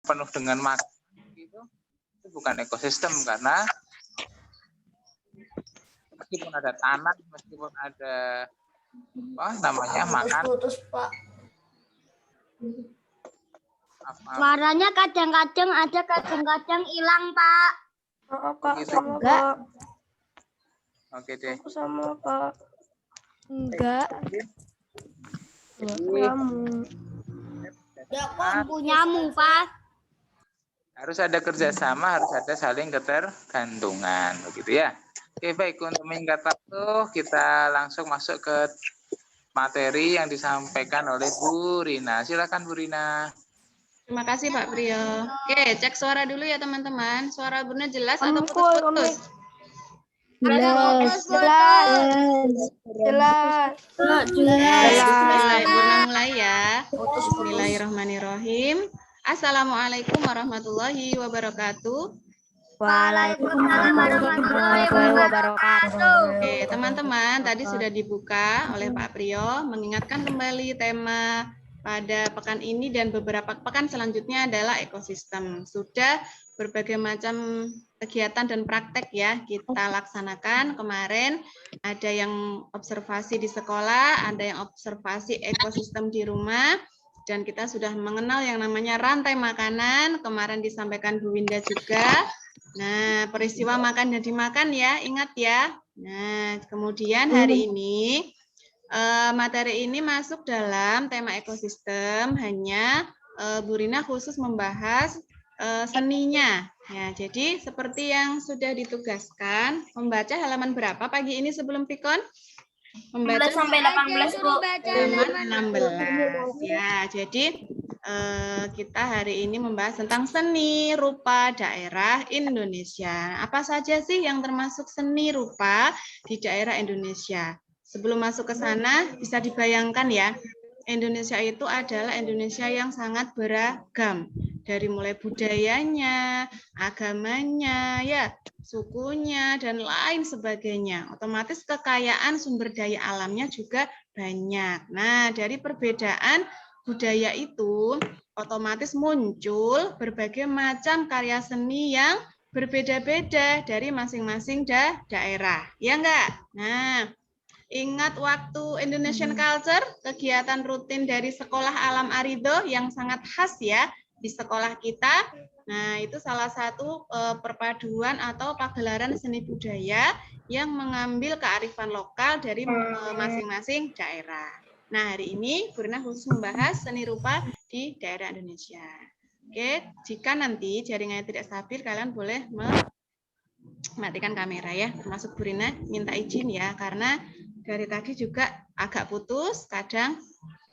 penuh dengan makanan itu bukan ekosistem, karena meskipun ada tanah, meskipun ada makan. Suaranya kadang-kadang ada, kadang-kadang hilang, Pak. Kak, Gitu. sama Enggak. Kak. Oke deh. Aku sama Kak. Enggak. Kamu. Ya kok punyamu, Pak. Harus ada kerjasama, harus ada saling ketergantungan, begitu ya. Oke, baik, untuk menyingkat waktu kita langsung masuk ke materi yang disampaikan oleh Bu Rina. Silakan Bu Rina. Terima kasih Pak Priyo. Oke, cek suara dulu ya teman-teman. Suara Bunda jelas atau putus-putus? Jelas. Bunda mulai ya. Bismillahirrahmanirrahim. Assalamualaikum warahmatullahi wabarakatuh. Waalaikumsalam warahmatullahi wabarakatuh. Oke, teman-teman, tadi sudah dibuka oleh Pak Priyo, mengingatkan kembali tema pada pekan ini dan beberapa pekan selanjutnya adalah ekosistem. Sudah berbagai macam kegiatan dan praktek ya kita laksanakan. Kemarin ada yang observasi di sekolah, ada yang observasi ekosistem di rumah, dan kita sudah mengenal yang namanya rantai makanan. Kemarin disampaikan Bu Winda juga. Nah, peristiwa makan dan dimakan ya, ingat ya. Nah, kemudian hari ini materi ini masuk dalam tema ekosistem, hanya Bu Rina khusus membahas seninya. Ya, jadi seperti yang sudah ditugaskan, membaca halaman berapa pagi ini sebelum pikon? Membaca Sampai 18, Bu. halaman 16. Ya, jadi kita hari ini membahas tentang seni rupa daerah Indonesia. Apa saja sih yang termasuk seni rupa di daerah Indonesia? Sebelum masuk ke sana, bisa dibayangkan ya, Indonesia itu adalah Indonesia yang sangat beragam. Dari mulai budayanya, agamanya, ya, sukunya, dan lain sebagainya. Otomatis kekayaan sumber daya alamnya juga banyak. Nah, dari perbedaan budaya itu, otomatis muncul berbagai macam karya seni yang berbeda-beda dari masing-masing daerah. Ya enggak? Nah, ingat waktu Indonesian Culture, kegiatan rutin dari Sekolah Alam Arido yang sangat khas ya di sekolah kita. Nah, itu salah satu perpaduan atau pagelaran seni budaya yang mengambil kearifan lokal dari masing-masing daerah. Nah, hari ini Bu Rina khusus membahas seni rupa di daerah Indonesia. Oke, jika nanti jaringannya tidak stabil, kalian boleh mematikan kamera ya, termasuk Bu Rina minta izin ya, karena dari tadi juga agak putus, kadang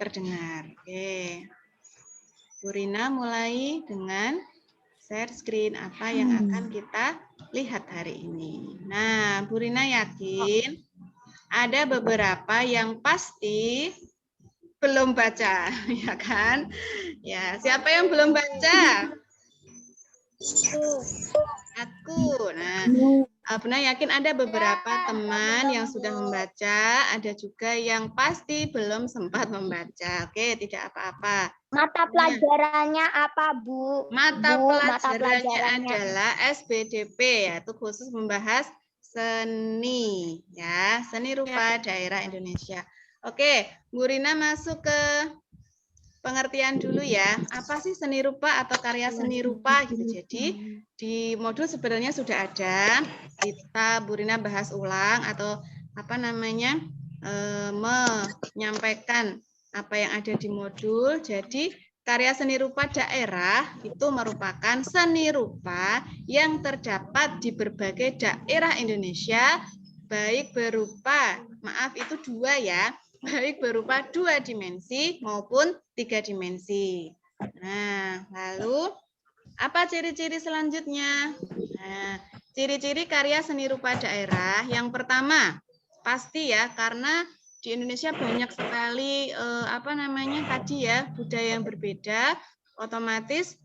terdengar. Oke. Bu Rina mulai dengan share screen apa yang akan kita lihat hari ini. Nah, Bu Rina yakin ada beberapa yang pasti belum baca, ya kan? Ya, siapa yang belum baca? Aku. Nah, Abna yakin ada beberapa teman yang sudah membaca, ada juga yang pasti belum sempat membaca. Oke, tidak apa-apa. Mata pelajarannya apa, Bu? Mata Bu, pelajarannya adalah SBDP, yaitu khusus membahas seni, ya, seni rupa daerah Indonesia. Oke, Bu Rina masuk ke pengertian dulu ya, apa sih seni rupa atau karya seni rupa gitu. Jadi di modul sebenarnya sudah ada, kita Bu Rina bahas ulang atau apa namanya menyampaikan apa yang ada di modul. Jadi karya seni rupa daerah itu merupakan seni rupa yang terdapat di berbagai daerah Indonesia, baik berupa, maaf itu dua ya, baik berupa 2 dimensi maupun 3 dimensi. Nah, lalu apa ciri-ciri selanjutnya? Nah, ciri-ciri karya seni rupa daerah yang pertama pasti ya, karena di Indonesia banyak sekali tadi ya budaya yang berbeda, otomatis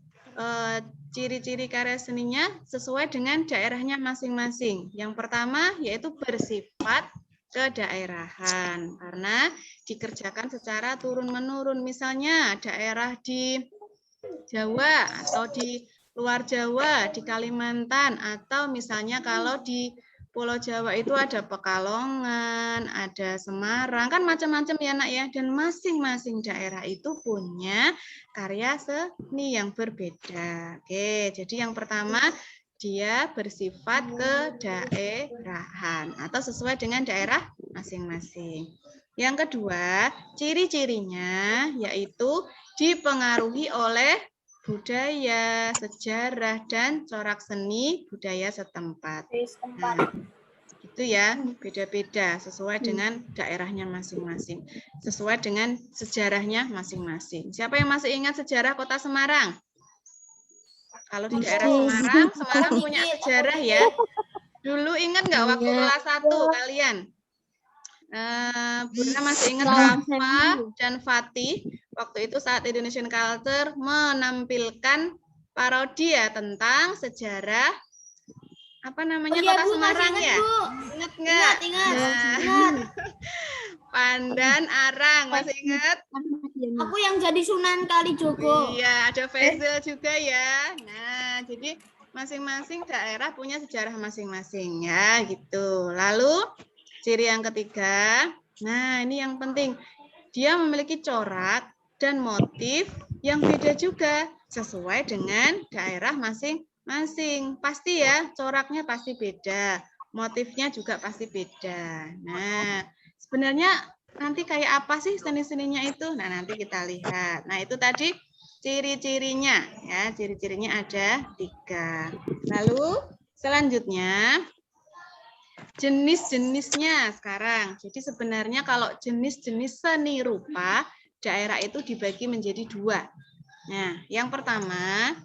ciri-ciri karya seninya sesuai dengan daerahnya masing-masing. Yang pertama yaitu bersifat kedaerahan, karena dikerjakan secara turun-menurun. Misalnya daerah di Jawa atau di luar Jawa, di Kalimantan, atau misalnya kalau di Pulau Jawa itu ada Pekalongan, ada Semarang, kan macam-macam ya nak ya. Dan masing-masing daerah itu punya karya seni yang berbeda. Oke, jadi yang pertama dia bersifat kedaerahan atau sesuai dengan daerah masing-masing. Yang kedua, ciri-cirinya yaitu dipengaruhi oleh budaya, sejarah, dan corak seni budaya setempat. Nah, itu ya, beda-beda sesuai dengan daerahnya masing-masing, sesuai dengan sejarahnya masing-masing. Siapa yang masih ingat sejarah Kota Semarang? Kalau di daerah Semarang punya sejarah ya. Dulu ingat nggak waktu kelas 1 kalian? Bunda masih ingat Rafa dan Fatih waktu itu saat Indonesian Culture menampilkan parodi ya tentang sejarah apa namanya Kota Semarang ya? Ingat nggak? Ingat. Pandan Arang masih ingat? Aku yang jadi Sunan Kalijogo. Iya, ada Faisal juga ya. Nah, jadi masing-masing daerah punya sejarah masing-masing ya, gitu. Lalu ciri yang ketiga, nah ini yang penting, dia memiliki corak dan motif yang beda juga sesuai dengan daerah masing-masing. Pasti ya, coraknya pasti beda, motifnya juga pasti beda. Nah, sebenarnya nanti kayak apa sih seni-seninya itu? Nah, nanti kita lihat. Nah, itu tadi ciri-cirinya ya, ciri-cirinya ada 3. Lalu selanjutnya jenis-jenisnya sekarang. Jadi sebenarnya kalau jenis-jenis seni rupa, daerah itu dibagi menjadi 2. Nah, yang pertama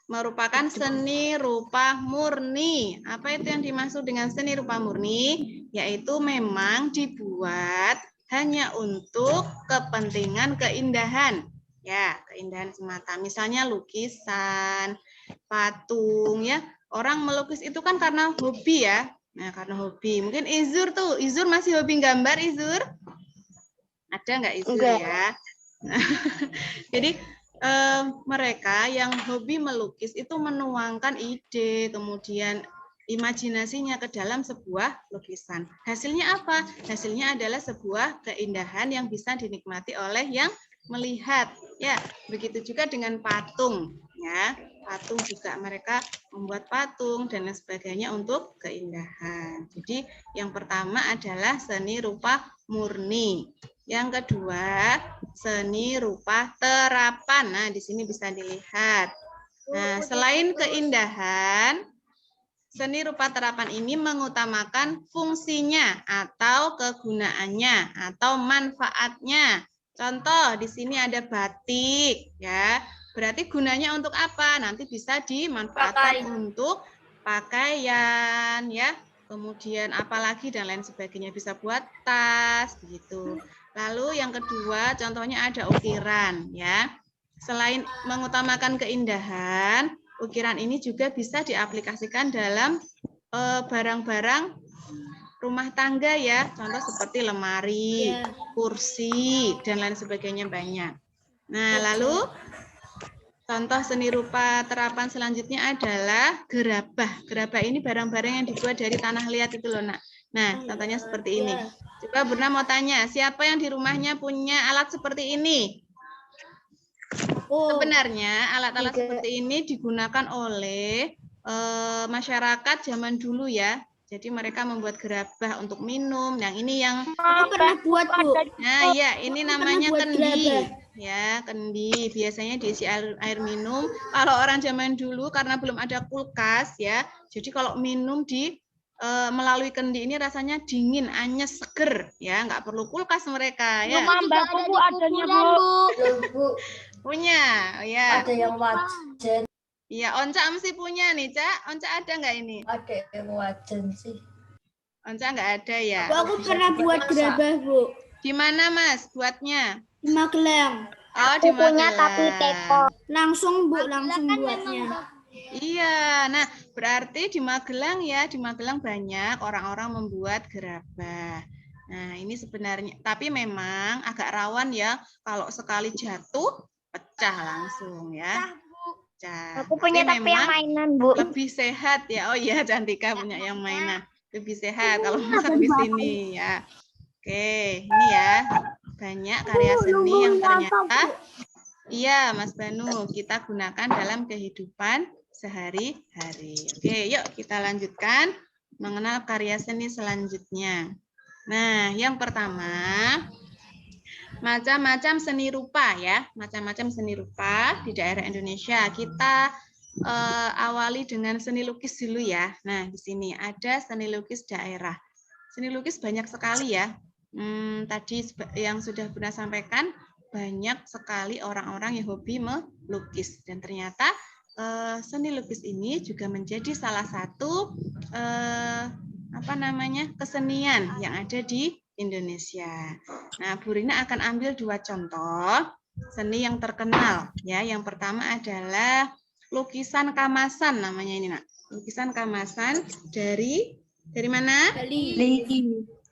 merupakan seni rupa murni. Apa itu yang dimaksud dengan seni rupa murni? Yaitu memang dibuat hanya untuk kepentingan keindahan. Ya, keindahan semata. Misalnya lukisan, patung ya. Orang melukis itu kan karena hobi ya. Nah, karena hobi. Mungkin Izur tuh. Izur masih hobi gambar, Izur? Ada nggak Izur ya? Nah, jadi mereka yang hobi melukis itu menuangkan ide, kemudian imajinasinya ke dalam sebuah lukisan. Hasilnya apa? Hasilnya adalah sebuah keindahan yang bisa dinikmati oleh yang melihat. Ya, begitu juga dengan patung. Ya, patung juga mereka membuat patung dan lain sebagainya untuk keindahan. Jadi yang pertama adalah seni rupa murni. Yang kedua, seni rupa terapan. Nah, di sini bisa dilihat. Nah, selain keindahan, seni rupa terapan ini mengutamakan fungsinya atau kegunaannya atau manfaatnya. Contoh, di sini ada batik, ya. Berarti gunanya untuk apa? Nanti bisa dimanfaatkan untuk pakaian, ya. Kemudian apalagi dan lain sebagainya, bisa buat tas, begitu. Lalu yang kedua, contohnya ada ukiran, ya. Selain mengutamakan keindahan, ukiran ini juga bisa diaplikasikan dalam barang-barang rumah tangga ya, contoh seperti lemari, kursi, dan lain sebagainya banyak. Nah, lalu contoh seni rupa terapan selanjutnya adalah gerabah. Gerabah ini barang-barang yang dibuat dari tanah liat itu loh, nak. Nah, contohnya seperti ini. Coba Burna mau tanya, siapa yang di rumahnya punya alat seperti ini? Sebenarnya alat-alat seperti ini digunakan oleh masyarakat zaman dulu ya. Jadi mereka membuat gerabah untuk minum. Yang ini yang pernah buat, Bu. Nah, ya, ini namanya kendi. Ya, kendi. Biasanya diisi air minum. Kalau orang zaman dulu karena belum ada kulkas ya. Jadi kalau minum melalui kendi ini rasanya dingin, anyes, seger ya, nggak perlu kulkas mereka ya. Mbakku adanya, Bu. Punya, ya. Ada yang wajan. Iya, Onca mesti punya nih, Cak. Onca ada nggak ini? Ada yang wajan sih. Onca nggak ada ya? Aku pernah buat gerabah, Bu. Di mana, Mas, buatnya? Di Magelang. Oh, di Magelang. Langsung, Bu, langsung buatnya. Iya, nah berarti di Magelang ya, di Magelang banyak orang-orang membuat gerabah. Nah, ini sebenarnya, tapi memang agak rawan ya, kalau sekali jatuh, pecah langsung ya. kaca. Aku punya tapi yang memang mainan, Bu. lebih sehat ya. Oh iya, Cantika punya yang mainan. Lebih sehat kalau masak di sini ya. Oke, ini ya. Banyak karya seni yang ternyata iya, Mas Banu, kita gunakan dalam kehidupan sehari-hari. Oke, yuk kita lanjutkan mengenal karya seni selanjutnya. Nah, yang pertama, macam-macam seni rupa ya. Macam-macam seni rupa di daerah Indonesia. Kita awali dengan seni lukis dulu ya. Nah, di sini ada seni lukis daerah. Seni lukis banyak sekali ya. Tadi yang sudah Bunda sampaikan, banyak sekali orang-orang yang hobi melukis. Dan ternyata seni lukis ini juga menjadi salah satu kesenian yang ada di Indonesia. Nah, Bu Rina akan ambil 2 contoh seni yang terkenal ya. Yang pertama adalah lukisan kamasan namanya ini, Nak. Lukisan kamasan dari mana? Bali.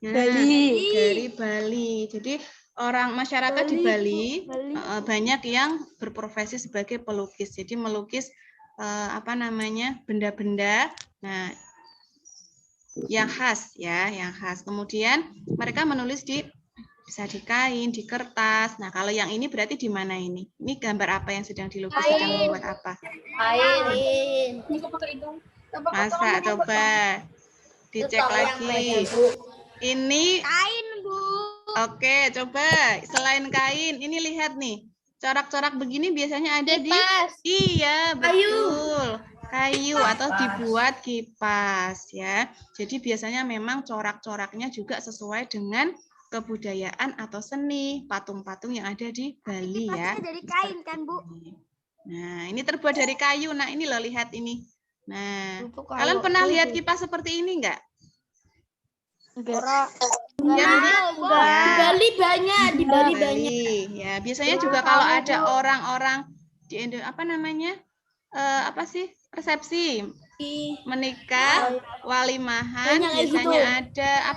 Nah, Bali. dari Bali. Jadi orang masyarakat di Bali banyak yang berprofesi sebagai pelukis. Jadi melukis benda-benda yang khas ya, yang khas. Kemudian mereka menulis bisa di kain, di kertas. Nah, kalau yang ini berarti di mana ini? Ini gambar apa yang sedang dilukis? Sedang membuat apa? Kain. Masa coba dicek lagi. Ini Kain, Bu. oke, coba selain kain, ini lihat nih. Corak-corak begini biasanya ada Kipas. Iya, betul. Kayu atau dibuat kipas ya. Jadi biasanya memang corak-coraknya juga sesuai dengan kebudayaan atau seni patung-patung yang ada di Bali ya. Dari kain kan, Bu? Nah, ini terbuat dari kayu. Nah, ini loh, lihat ini. Nah, kalian pernah lihat kipas seperti ini enggak? Enggak. Ya, Bali banyak, di Bali banyak. Ya, biasanya juga kalau ada orang-orang di resepsi menikah, walimahan, biasanya ada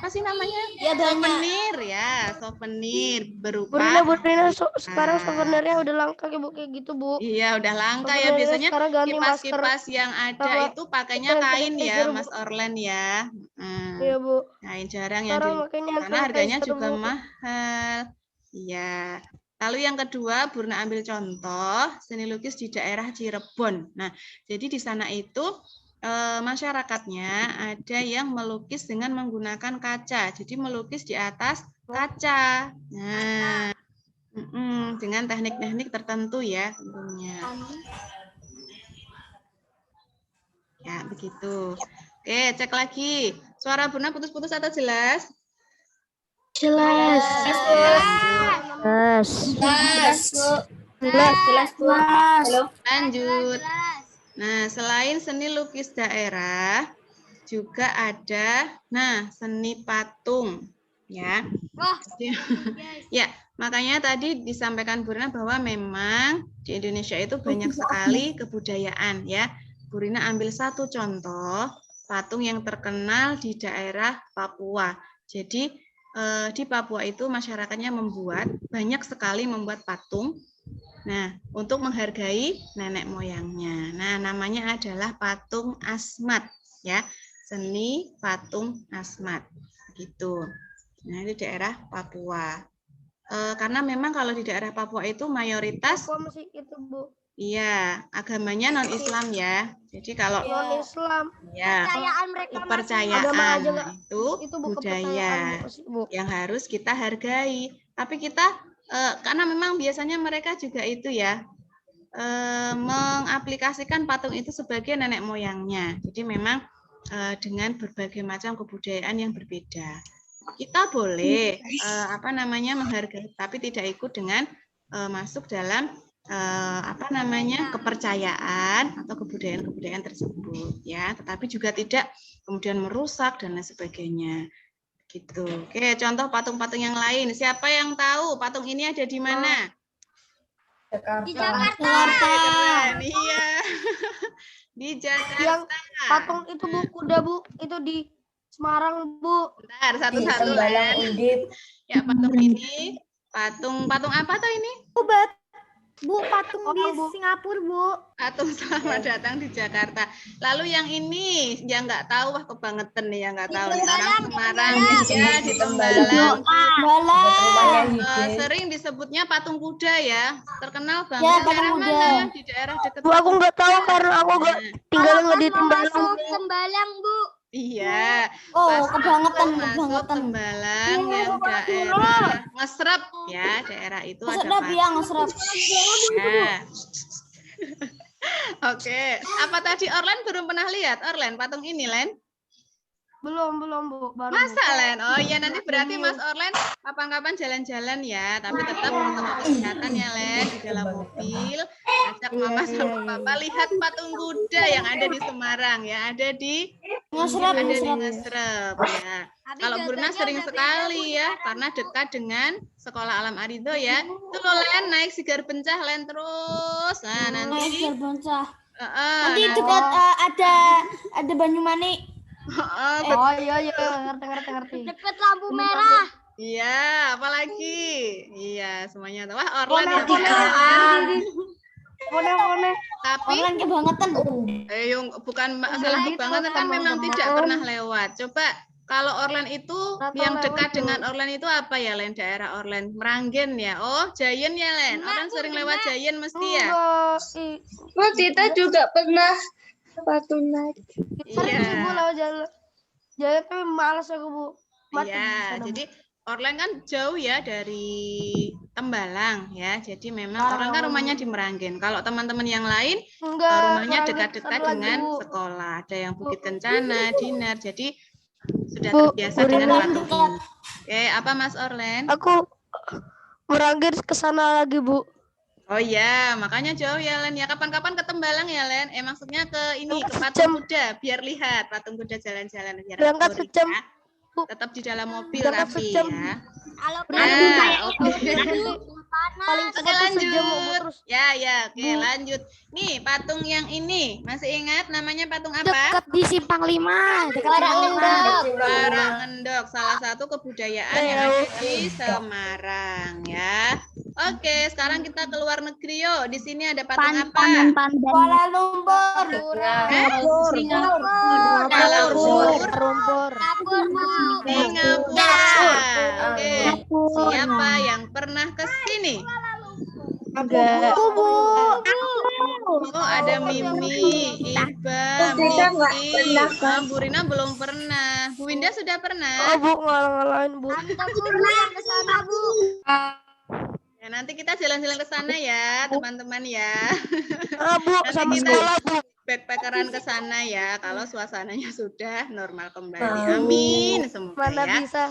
Ya souvenir ya, souvenir berupa Bu Rina sekarang sebenarnya udah langka kayak gitu, Bu. Iya, udah langka ya. Sebenarnya Biasanya sekarang ganti kipas-kipas yang ada sama itu pakainya kain ya, Mas Orlen ya. Iya, Bu. Kain jarang yang Sekarang makanya karena harganya satu, juga Bu. mahal. Iya. Lalu yang kedua, Burna ambil contoh seni lukis di daerah Cirebon. Nah, jadi di sana itu masyarakatnya ada yang melukis dengan menggunakan kaca. Jadi melukis di atas kaca. Nah, dengan teknik-teknik tertentu ya tentunya. Ya, begitu. Oke, cek lagi. Suara Burna putus-putus atau jelas? Jelas. Lanjut. Nah, selain seni lukis daerah, juga ada seni patung ya. Ya, makanya tadi disampaikan Bu Rina bahwa memang di Indonesia itu banyak sekali kebudayaan ya. Bu Rina ambil satu contoh patung yang terkenal di daerah Papua. Jadi di Papua itu masyarakatnya banyak sekali membuat patung. Nah, untuk menghargai nenek moyangnya. Nah, namanya adalah patung Asmat ya. Seni patung Asmat gitu. Nah, di daerah Papua. Karena memang kalau di daerah Papua itu mayoritas iya, agamanya non-Islam ya. Jadi kalau non-Islam ya, kepercayaan itu budaya yang harus kita hargai. Tapi kita karena memang biasanya mereka juga itu ya mengaplikasikan patung itu sebagai nenek moyangnya. Jadi memang dengan berbagai macam kebudayaan yang berbeda. Kita boleh menghargai, tapi tidak ikut dengan masuk dalam kepercayaan atau kebudayaan tersebut ya, tetapi juga tidak kemudian merusak dan lain sebagainya gitu. Oke, contoh patung-patung yang lain, siapa yang tahu patung ini ada di mana? Di Jakarta. Iya. Di Jakarta. Yang patung itu Bu, kuda Bu, itu di Semarang Bu. Bentar, satu-satu lah. Ya, patung ini patung apa tuh ini? Bu, patung di Singapura, Bu. Patung selamat datang di Jakarta. Lalu yang ini yang nggak tahu, wah kebangetan nih yang nggak tahu. Orang Semarang ya di Tembalang. Sering disebutnya patung kuda ya. Terkenal banget. Ya, Di daerah patung kuda. mana? Di daerah dekat. Bu, aku nggak tahu karena aku nggak tinggal di Tembalang. Masuk Tembalang, Bu. Iya. Oh, Pas kebangetan, masuk kebangetan. Tembalang yang daerah Ngesrep ya, daerah itu ada Sedap ya, patung. ngesrep. Ya. Oke, apa tadi Orlen belum pernah lihat Orlen patung ini, Len? Belum, Bu. Baru. Masa, Len? Oh iya, nanti berarti Mas Orlen kapan-kapan jalan-jalan ya, tapi tetap protokol kesehatan ya, Len, di dalam mobil. Ajak mama sama papa lihat patung kuda yang ada di Semarang ya, ada di Ngesrep ya. Kalau Burna sering sekali ya, karena dekat dengan Sekolah Alam Arido ya. Itu loh, Len, naik Sigar Bencah, Len, terus. Nah, nanti Nanti dekat ada Banyumanik. Oh iya, ngerti. Deket lampu merah. iya, apalagi? Iya, semuanya. Wah, Orlen ya. Kone. Tapi Orang kebangetan. yang bukan masalah kebangetan, kan memang tidak pernah lewat. Coba kalau Orlen itu yang dekat dengan Orlen itu apa ya, Len? Daerah Orlen, Meranggen ya. Oh, Giant ya, Len. Orang sering lewat Giant mesti ya. Oh, kita juga pernah patung naik. Sering sih, Bu, Iya. lewat jalan. Jalan tapi malas aku, Bu. Mati di Iya, sana, Bu. jadi Orlen kan jauh ya dari Tembalang ya. Jadi memang orang kan rumahnya di Meranggen. Kalau teman-teman yang lain Enggak, rumahnya Meranggen dekat-dekat satu lagi, dengan Bu. sekolah. Ada yang Bukit Kencana, Dinar. Jadi sudah Bu, terbiasa Bu dengan Rina. patung ini. Oke, apa Mas Orlen? Aku Meranggen ke sana lagi, Bu. Oh iya, makanya jauh ya, Len. Ya kapan-kapan ke Tembalang ya, Len. Maksudnya ke ini, ke Berangkat patung kuda, biar lihat patung kuda jalan-jalan biar Berangkat euforia. sejam. Tetap di dalam mobil Berangkat tapi sejam. ya. Kalau Paling Oke, cepat tuh sejam, Bu, lanjut. terus. Ya, oke, lanjut. Nih, patung yang ini masih ingat namanya patung apa? Dekat di Simpang 5. Warangendok, salah satu kebudayaan yang ada di Semarang ya. Oke, sekarang kita ke luar negeri yuk. Di sini ada patung apa? Kuala Lumpur. Kalau Rumpur. Singapura. Oke, siapa yang pernah ke sini? Enggak. Oh, ada Mimi, Iba, Miki. Bu Rina belum pernah. Bu Winda sudah Oh, pernah. Bu, ngalah-ngalahin, Bu. yang ke sana, Bu. Ya, nanti kita jalan-jalan ke sana ya, teman-teman ya. Bu, Nanti sama kita sekolah, Bu. backpackeran ke sana ya, kalau suasananya sudah normal kembali. Amin semoga Mana ya. bisa.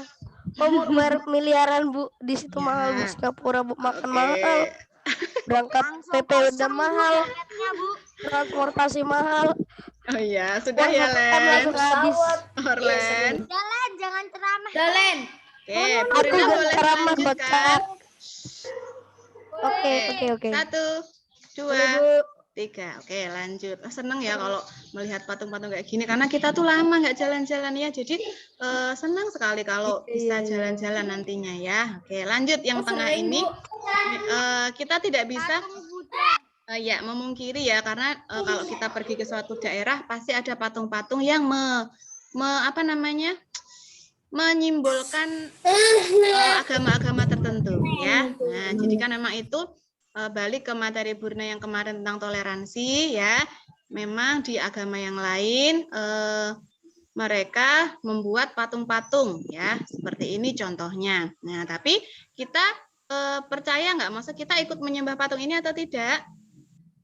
Oh, Bu, bayar miliaran, Bu. Di situ Ya. mahal, Bu. Singapura, Bu. Makan Oke. mahal. Berangkat PP udah mahal. Transportasi mahal. Oh iya, sudah ya, Uang Len. langsung habis. Orlen. Jalan, jangan ceramah. Jalan. Oke, Bu Aku Rina gak boleh ceramah, melanjutkan. Oke. 1, 2, Boleh, Bu. 3. Oke, lanjut. Seneng ya kalau melihat patung-patung kayak gini karena kita tuh lama nggak jalan-jalan ya. Jadi senang sekali kalau bisa jalan-jalan nantinya ya. Oke, lanjut yang tengah ini. Kita tidak bisa ya memungkiri ya karena kalau kita pergi ke suatu daerah pasti ada patung-patung yang apa namanya? menyimbolkan agama-agama tertentu ya. Nah, jadi kan memang itu balik ke materi Burna yang kemarin tentang toleransi ya. Memang di agama yang lain mereka membuat patung-patung ya, seperti ini contohnya. Nah, tapi kita percaya nggak? Maksud kita ikut menyembah patung ini atau tidak?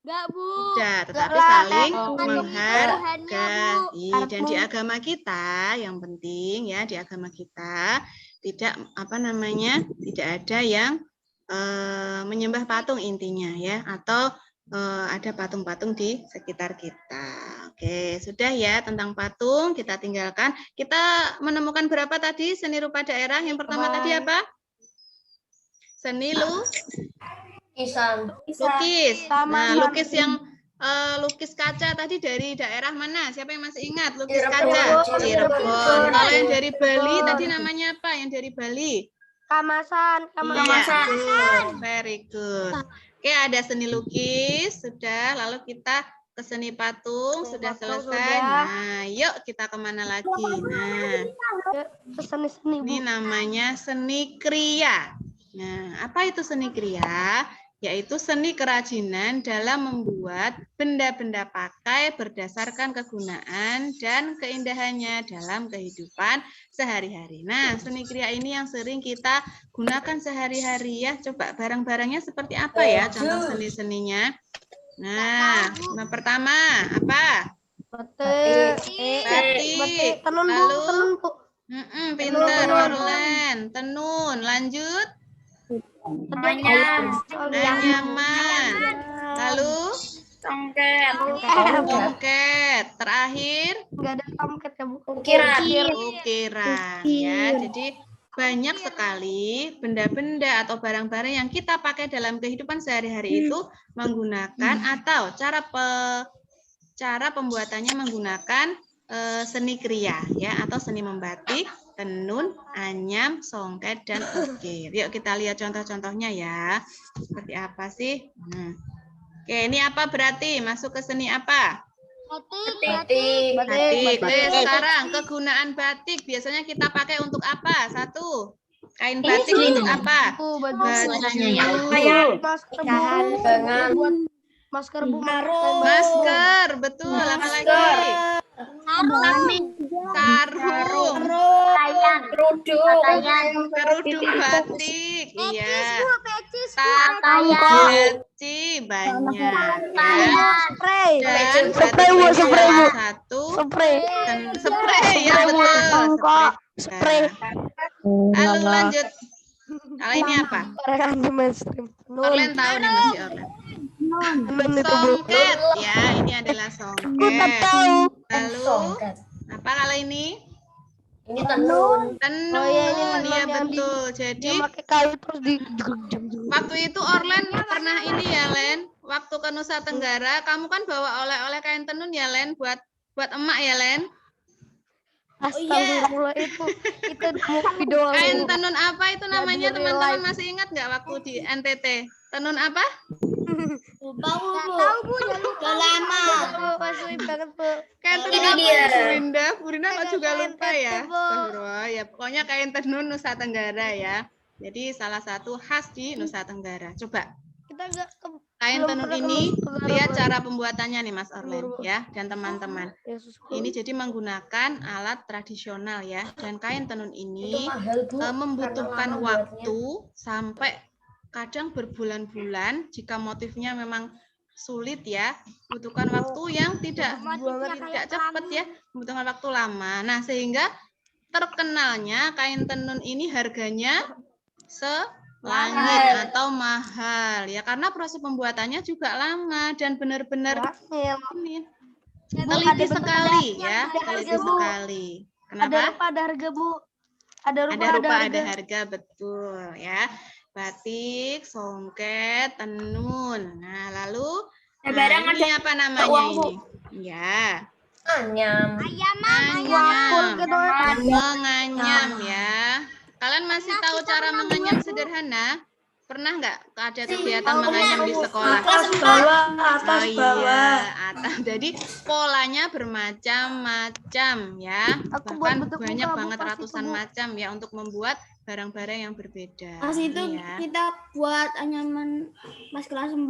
Enggak, Bu. Tidak, tetapi lah, saling Tuhannya, menghargai. Bu. Dan di agama kita yang penting ya, di agama kita tidak apa namanya, tidak ada yang menyembah patung intinya ya, atau ada patung-patung di sekitar kita. Oke, sudah ya tentang patung kita tinggalkan. Kita menemukan berapa tadi seni rupa daerah? Yang pertama tadi apa? Seni lukis. Nah, lukis yang lukis kaca tadi dari daerah mana? Siapa yang masih ingat lukis kaca? Cirebon. Kalau yang dari Bali tadi namanya apa? Yang dari Bali? Kamasan. Iya, very good. Oke, ada seni lukis, sudah. Lalu kita ke seni patung, sudah selesai. Nah, yuk kita kemana lagi? Nah, ini namanya seni kriya. Nah, apa itu seni kriya? Yaitu seni kerajinan dalam membuat benda-benda pakai berdasarkan kegunaan dan keindahannya dalam kehidupan sehari-hari. Nah, seni kriya ini yang sering kita gunakan sehari-hari ya. Coba barang-barangnya seperti apa ya contoh seni-seninya? Nah, yang pertama apa? Batik. Lalu, pinter, Orlen. Tenun, lanjut. Anyaman. Lalu tongket. Terakhir ukiran. Ya, jadi banyak sekali benda-benda atau barang-barang yang kita pakai dalam kehidupan sehari-hari itu menggunakan atau cara pembuatannya menggunakan seni kriya ya atau seni membatik, tenun, anyam, songket, dan ukir. Yuk kita lihat contoh-contohnya ya. Seperti apa sih? Oke, ini apa berarti? Masuk ke seni apa? Batik. Oke, sekarang kegunaan batik biasanya kita pakai untuk apa? Satu, kain batik untuk apa? Masker Betul. Apa lagi? Sarung. Kerudung batik. Iya. Peci banyak. Ya. Dan batik ini salah satu spray ya betul. Lalu lanjut. Kalau ini apa? Orlen tahu nih Mas Orlen. Songket ya, ini adalah songket. Lalu apa kalau ini? Ini tenun. Iya betul. Jadi waktu itu Orlen pernah ini ya Len, waktu ke Nusa Tenggara, kamu kan bawa oleh-oleh kain tenun ya Len, buat emak ya Len. Astagfirullah, itu video Kain tenun apa itu namanya teman-teman masih ingat nggak waktu di NTT? Tenun apa? Tahu Bu, udah lama. Kain tenun apa? Bu Rinda kok juga lupa ya. Astagfirullah. Ya pokoknya kain tenun Nusa Tenggara ya. Jadi salah satu khas di Nusa Tenggara. Coba kain tenun ini lihat cara pembuatannya nih Mas Orlen ya dan teman-teman. Ini jadi menggunakan alat tradisional ya, dan kain tenun ini membutuhkan waktu sampai kadang berbulan-bulan jika motifnya memang sulit ya, butuhkan waktu yang tidak cepat ya, membutuhkan waktu lama. Nah, sehingga terkenalnya kain tenun ini harganya selangit atau mahal ya, karena proses pembuatannya juga lama dan benar-benar ini teliti sekali ya, teliti sekali. Kenapa? Ada harga Bu. Ada harga betul ya. Batik, songket, tenun. Nah, lalu ini apa namanya ini? Ya. Anyam. Menganyam ya. Kalian masih tahu cara menganyam sederhana? Pernah nggak ada kegiatan menganyam di sekolah? Atas bawah. Jadi polanya bermacam-macam ya. Bahkan banyak banget ratusan macam ya untuk membuat barang-barang yang berbeda. Pas itu ya. kita buat anyaman pas kelas 4.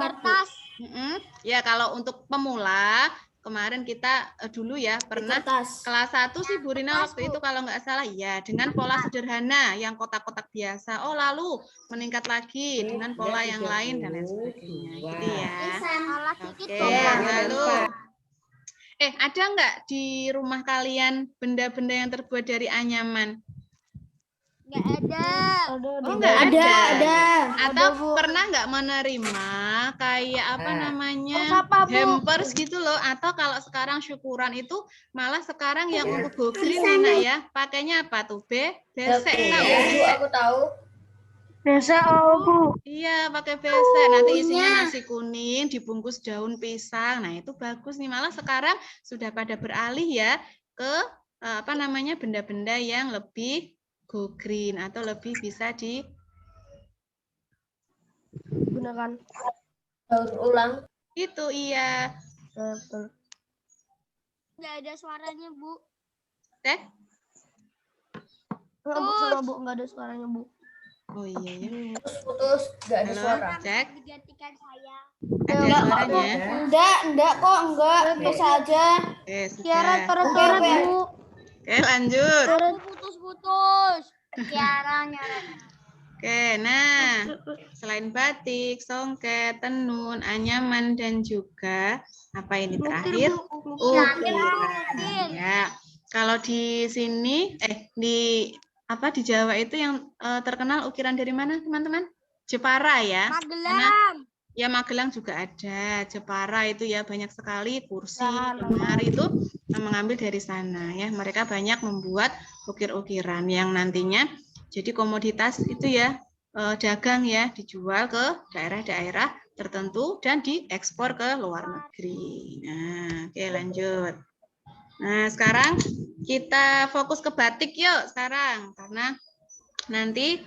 Ya kalau untuk pemula kemarin kita dulu ya pernah kelas 1 sih Bu Rina waktu itu kalau nggak salah ya dengan pola sederhana yang kotak-kotak biasa. Oh lalu meningkat lagi dengan pola yang lain dan lain sebagainya gitu ya. Oke, lalu ada nggak di rumah kalian benda-benda yang terbuat dari anyaman? Nggak ada. Oh, nggak ada. Atau Bu. pernah nggak menerima kayak apa namanya hampers gitu loh? Atau kalau sekarang syukuran itu malah sekarang yang untuk go green enak ya. Pakainya apa tuh? Besek tahu? Aku tahu. Biasa Bu. Iya, pakai besek. Nanti isinya nasi kuning dibungkus daun pisang. Nah, itu bagus nih. Malah sekarang sudah pada beralih ya ke apa namanya benda-benda yang lebih go green atau lebih bisa digunakan ulang. Itu iya. Nggak ada suaranya, Bu. Teh? Bu, nggak ada suaranya, Bu. Oh iya ya. Putus, nggak ada Halo, suara. cek. Digantikan saya. Ada suaranya. Enggak kok, enggak. Biasa aja. Oke, Tiara sudah. coret-coret, Oke, Bu. Oke, lanjut. Aku putus-putus. Tiara nyoret. Oke, nah selain batik, songket, tenun, anyaman, dan juga apa ini terakhir? Ukiran. Ya, kalau di sini, di Jawa itu yang terkenal ukiran dari mana, teman-teman? Jepara ya. Magelang. Ya Magelang juga ada, Jepara itu ya banyak sekali kursi, lemari itu mengambil dari sana ya. Mereka banyak membuat ukir-ukiran yang nantinya jadi komoditas itu ya dagang ya, dijual ke daerah-daerah tertentu dan diekspor ke luar negeri. Nah, oke lanjut. Nah, sekarang kita fokus ke batik yuk sekarang karena nanti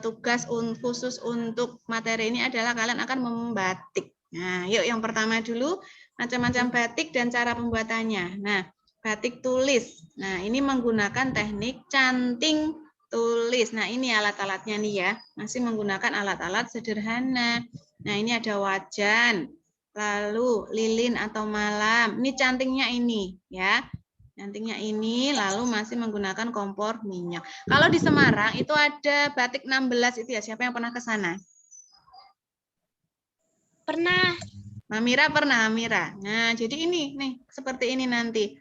tugas khusus untuk materi ini adalah kalian akan membatik. Nah, yuk yang pertama dulu macam-macam batik dan cara pembuatannya. Nah, batik tulis. Nah, ini menggunakan teknik canting tulis. Nah, ini alat-alatnya nih ya. Masih menggunakan alat-alat sederhana. Nah, ini ada wajan, lalu lilin atau malam. Ini cantingnya ini ya. Cantingnya ini lalu masih menggunakan kompor minyak. Kalau di Semarang itu ada batik 16 itu ya. Siapa yang pernah ke sana? Pernah. Mamira pernah, Mamira. Nah, jadi ini nih seperti ini nanti.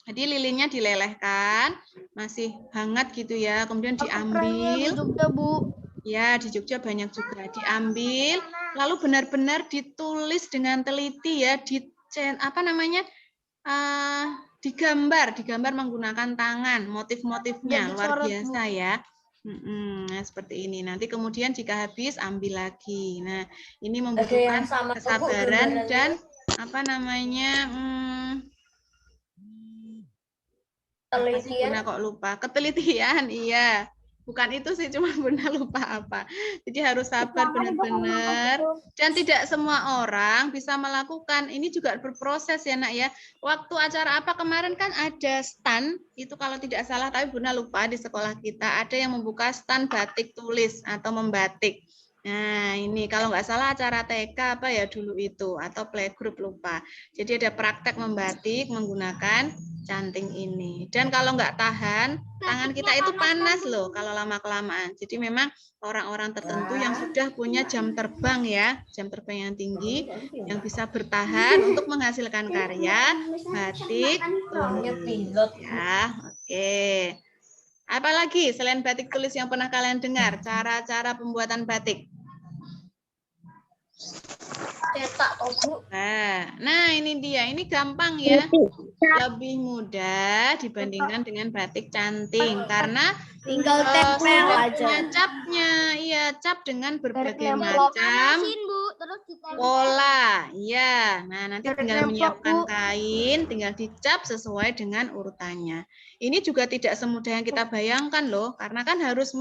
Jadi lilinnya dilelehkan, masih hangat gitu ya. Kemudian diambil. Di Jogja, Bu. Ya, di Jogja banyak juga. Diambil, lalu benar-benar ditulis dengan teliti ya. Digambar menggunakan tangan, motif-motifnya luar biasa ya. Nah, seperti ini. Nanti kemudian jika habis ambil lagi. Nah, ini membutuhkan kesabaran dan Bunda kok lupa. Ketelitian, iya. Bukan itu sih, cuma Bunda lupa apa. Jadi harus sabar benar-benar. Dan tidak semua orang bisa melakukan. Ini juga berproses ya nak ya. Waktu acara apa kemarin kan ada stand. Itu kalau tidak salah, tapi Bunda lupa di sekolah kita. Ada yang membuka stand batik tulis atau membatik. Nah ini kalau nggak salah acara TK apa ya dulu itu. Atau playgroup lupa. Jadi ada praktek membatik menggunakan canting ini. Dan kalau nggak tahan, tangan kita itu panas loh kalau lama-kelamaan. Jadi memang orang-orang tertentu yang sudah punya jam terbang ya, jam terbang yang tinggi, yang bisa bertahan untuk menghasilkan karya batik tulis. Ya, oke. Apalagi selain batik tulis yang pernah kalian dengar, cara-cara pembuatan batik? Cetak Bu. Nah ini dia, ini gampang ya, lebih mudah dibandingkan dengan batik canting karena Tinggal tempel aja. capnya, iya cap dengan berbagai macam pola, iya. Nah nanti tinggal menyiapkan kain, tinggal dicap sesuai dengan urutannya. Ini juga tidak semudah yang kita bayangkan loh, karena kan harus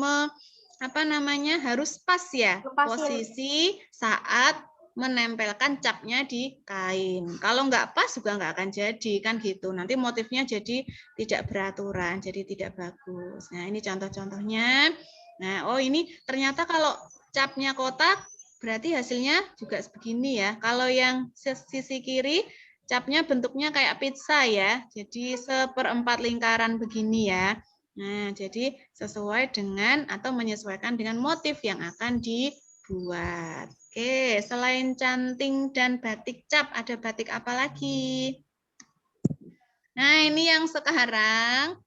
harus pas ya posisi saat menempelkan capnya di kain. Kalau nggak pas juga nggak akan jadi kan gitu. Nanti motifnya jadi tidak beraturan, jadi tidak bagus. Nah ini contoh-contohnya. Nah ini ternyata kalau capnya kotak berarti hasilnya juga begini ya. Kalau yang sisi kiri capnya bentuknya kayak pizza ya. Jadi 1/4 lingkaran begini ya. Nah jadi sesuai dengan atau menyesuaikan dengan motif yang akan dibuat. Oke, selain canting dan batik cap, ada batik apa lagi? Nah, ini yang sekarang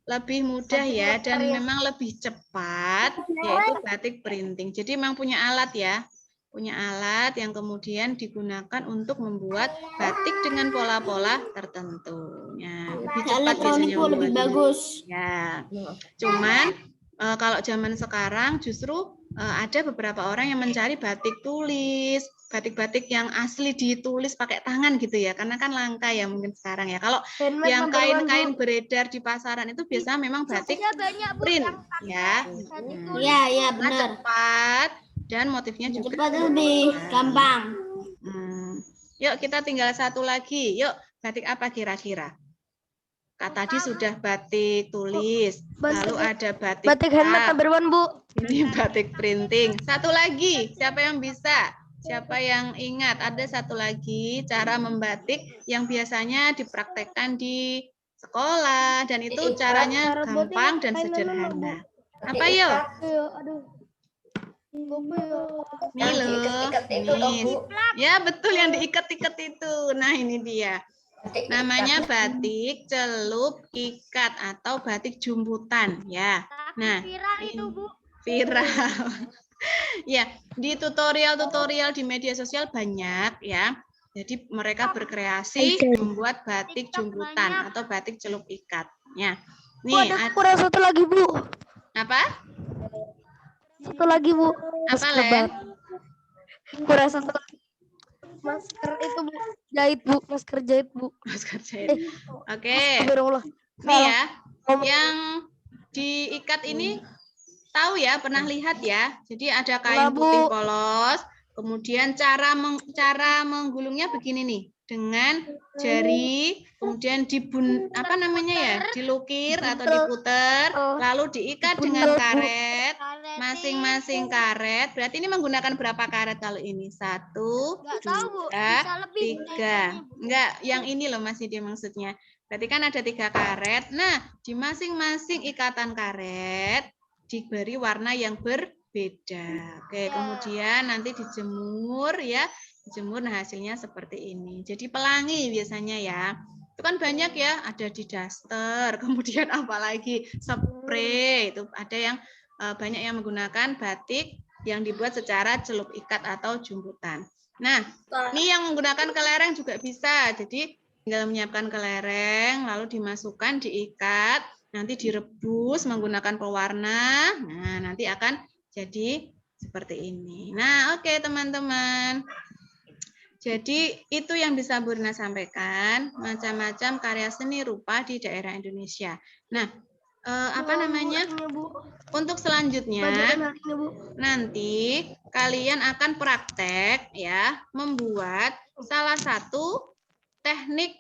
lebih mudah ya, dan memang lebih cepat, yaitu batik printing. Jadi memang punya alat ya, punya alat yang kemudian digunakan untuk membuat batik dengan pola-pola tertentu. Ya, lebih cepat biasanya lebih bagus. Ya, cuman kalau zaman sekarang justru ada beberapa orang yang mencari batik tulis, batik-batik yang asli ditulis pakai tangan gitu ya, karena kan langka ya mungkin sekarang ya. Kalau yang kain-kain beredar di pasaran itu biasanya memang batik print ya. Iya, benar. Cepat, dan motifnya juga Cepat lebih gampang. Yuk kita tinggal satu lagi. Yuk, batik apa kira-kira? Tadi sudah batik tulis, lalu ada batik Batik handmade cut. number 1, Bu. Ini batik printing. Satu lagi, siapa yang bisa? Siapa yang ingat? Ada satu lagi cara membatik yang biasanya dipraktekkan di sekolah dan itu caranya gampang dan sederhana. Apa yuk? Aduh. Nih loh. Nih. Ya betul yang diikat-ikat itu. Nah ini dia. Namanya batik celup ikat atau batik jumputan ya. Nah, Viral itu, Bu. viral. Ya, di tutorial-tutorial di media sosial banyak ya. Jadi mereka berkreasi membuat batik jumputan atau batik celup ikat. Ya. Bu, Nih, ada kurang satu lagi, Bu. apa? Satu lagi, Bu. Apa, Len? Kurang satu lagi. Masker itu, Bu. Jahit, Bu. Masker jahit, Bu. Masker jahit. Oke. Astagfirullah. Nih ya, yang diikat ini tahu ya, pernah lihat ya. Jadi ada kain putih polos, kemudian cara menggulungnya begini nih, dengan jari, kemudian dilukir atau diputer, lalu diikat dengan karet, masing-masing karet. Berarti ini menggunakan berapa karet kalau ini? 1, 2, 3. Enggak, yang ini loh masih dia maksudnya. Berarti kan ada 3 karet. Nah, di masing-masing ikatan karet diberi warna yang berbeda. Oke, kemudian nanti dijemur ya. Dijemur, nah hasilnya seperti ini. Jadi pelangi biasanya ya. Itu kan banyak ya, ada di daster, kemudian apalagi spray. Itu ada yang banyak yang menggunakan batik yang dibuat secara celup ikat atau jumputan. Nah, ini yang menggunakan kelereng juga bisa. Jadi tinggal menyiapkan kelereng, lalu dimasukkan, diikat, nanti direbus menggunakan pewarna. Nah, nanti akan jadi seperti ini. Nah, oke teman-teman. Jadi itu yang bisa Bu Rina sampaikan, macam-macam karya seni rupa di daerah Indonesia. Nah, untuk selanjutnya nanti kalian akan praktek ya membuat salah satu teknik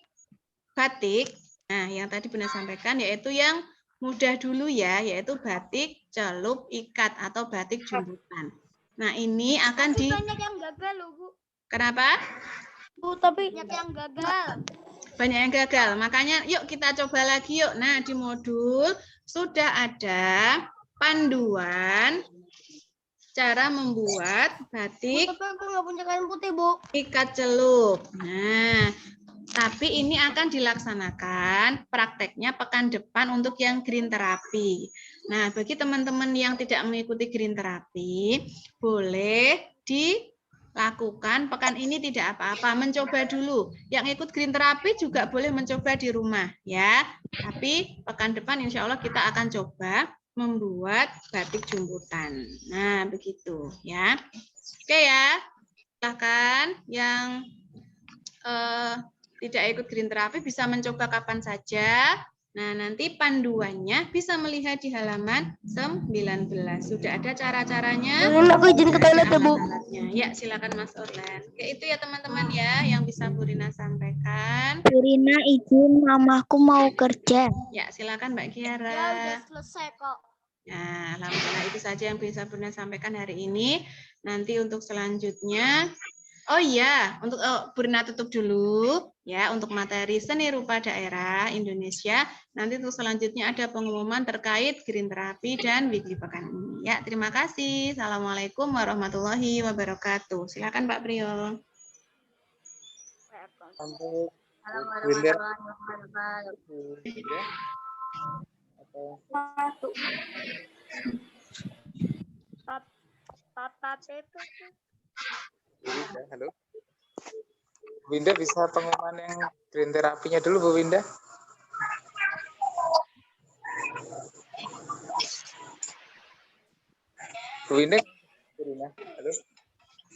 batik. Nah, yang tadi Bunda sampaikan yaitu yang mudah dulu ya, yaitu batik celup ikat atau batik jumputan. Nah, ini akan banyak yang gagal loh, Bu. Kenapa? Bu, tapi Banyak yang gagal. Banyak yang gagal. Makanya yuk kita coba lagi yuk. Nah, di modul sudah ada panduan cara membuat batik tapi aku nggak punya kain putih, Bu. ikat celup. Nah, tapi ini akan dilaksanakan prakteknya pekan depan untuk yang green terapi. Nah, bagi teman-teman yang tidak mengikuti green terapi, boleh dilakukan pekan ini tidak apa-apa, mencoba dulu. Yang ikut green terapi juga boleh mencoba di rumah ya. Tapi pekan depan insya Allah kita akan coba membuat batik jumputan. Nah, begitu ya. Oke ya. Silahkan yang tidak ikut green terapi bisa mencoba kapan saja. Nah, nanti panduannya bisa melihat di halaman 19. Sudah ada cara-caranya. Aku izin ke toilet ya, Bu. Ya, silakan Mas Orlan. Oke, itu ya teman-teman ya yang bisa Bu Rina sampaikan. Bu Rina izin, mamaku mau kerja. Ya, silakan Mbak Kiara. Ya, udah selesai kok. Nah, alhamdulillah itu saja yang bisa Bu Rina sampaikan hari ini. Nanti untuk selanjutnya, oh iya, untuk Bu Rina tutup dulu ya untuk materi seni rupa daerah Indonesia. Nanti untuk selanjutnya ada pengumuman terkait green terapi dan weekly pekan ini. Ya, terima kasih. Assalamualaikum warahmatullahi wabarakatuh. Silakan Pak Priyo. Halo. Bu Winda bisa pengumuman yang green terapinya dulu, Bu Winda. Bu Winda. Halo.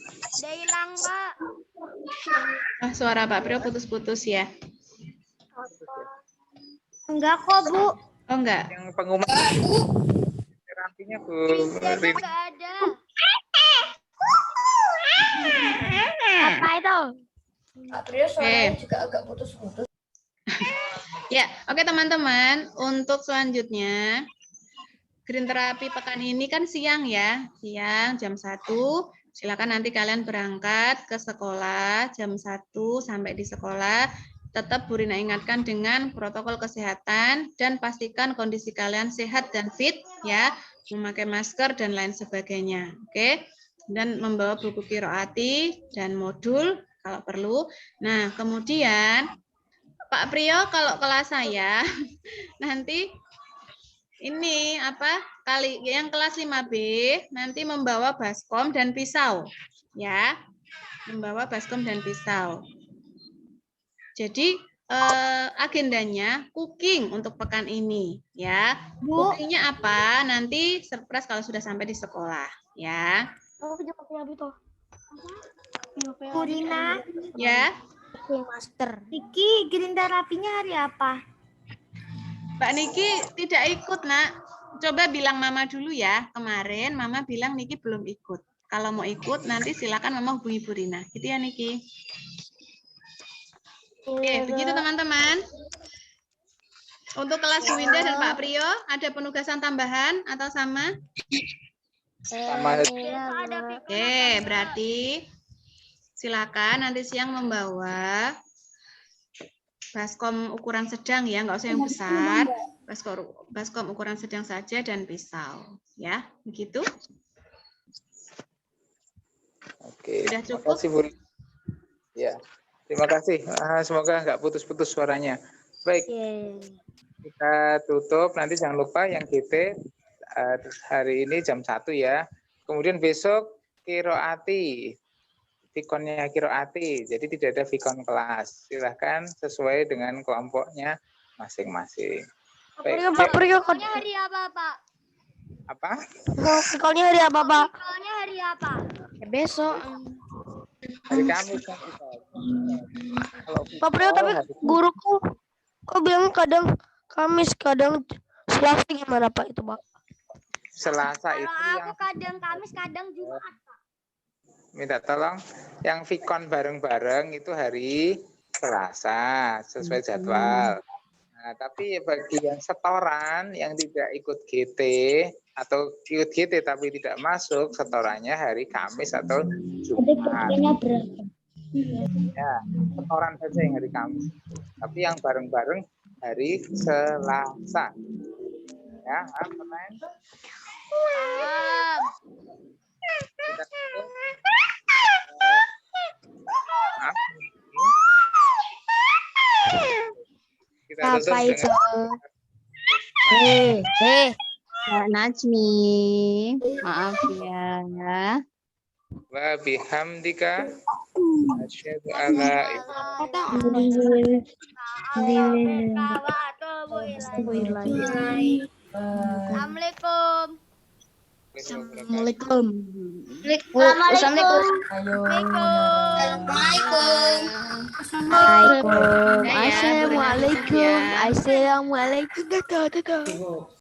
Udah hilang, Pak. Suara Pak Priyo putus-putus ya. Enggak kok, Bu. Oh enggak. Yang pengumuman terapinya Bu Winda Winda. enggak ada. apa itu? Oke. Ya, oke teman-teman. Untuk selanjutnya, green terapi pekan ini kan siang ya, siang jam 1. Silakan nanti kalian berangkat ke sekolah jam 1 sampai di sekolah. Tetap Bu Rina ingatkan dengan protokol kesehatan dan pastikan kondisi kalian sehat dan fit ya, memakai masker dan lain sebagainya. Oke. Dan membawa buku qiraati dan modul kalau perlu. Nah, kemudian Pak Priyo kalau kelas saya nanti ini yang kelas 5B nanti membawa baskom dan pisau ya. Membawa baskom dan pisau. Jadi agendanya cooking untuk pekan ini ya. Cookingnya apa? Nanti surprise kalau sudah sampai di sekolah ya. Bu Rina, Ya. Master. Niki green terapinya hari apa? Mbak Niki tidak ikut, Nak. Coba bilang Mama dulu ya. Kemarin Mama bilang Niki belum ikut. Kalau mau ikut nanti silakan Mama hubungi Bu Rina. Gitu ya Niki. Oke, begitu teman-teman. Untuk kelas Bu Winda dan Pak Priyo, ada penugasan tambahan atau sama? Sama. Oke, berarti silakan nanti siang membawa baskom ukuran sedang ya, nggak usah yang besar. Baskom ukuran sedang saja dan pisau, ya, begitu. Oke. Sudah Terima cukup? kasih, Bu. Ya. Terima kasih. Semoga nggak putus-putus suaranya. Baik. Kita tutup. Nanti jangan lupa yang GT hari ini jam 1 ya. Kemudian besok qiraati. Vikonnya qiraati. Jadi tidak ada vikon kelas. Silahkan sesuai dengan kelompoknya masing-masing. Baik. Pak Priyo, hari apa, Pak? Apa? sekolahnya hari apa, Pak? Sekolahnya hari apa? Besok. Hari Kamis kan kita. Kalau Pak Priyo, tapi hari- guruku kok bilang kadang Kamis, kadang Selasa, gimana Pak itu, Pak? Selasa Kalau itu aku yang kadang Kamis, kadang Jumat, Pak. minta tolong yang vikon bareng-bareng itu hari Selasa sesuai jadwal. Nah, tapi bagi yang setoran yang tidak ikut GT atau ikut GT tapi tidak masuk, setorannya hari Kamis atau Jumat. Ya, setoran saja yang hari Kamis. Tapi yang bareng-bareng hari Selasa. Ya, pertanyaan? Kita tutup. Maaf. Kita tutup Apa itu? dengan Kak Najmi, maaf ya. wa bihamdika asyhadu alla Assalamualaikum. Assalamualaikum. Assalamualaikum. Assalamualaikum. Ya, ya, Bu Rina tutup ya. Assalamualaikum. Assalamualaikum.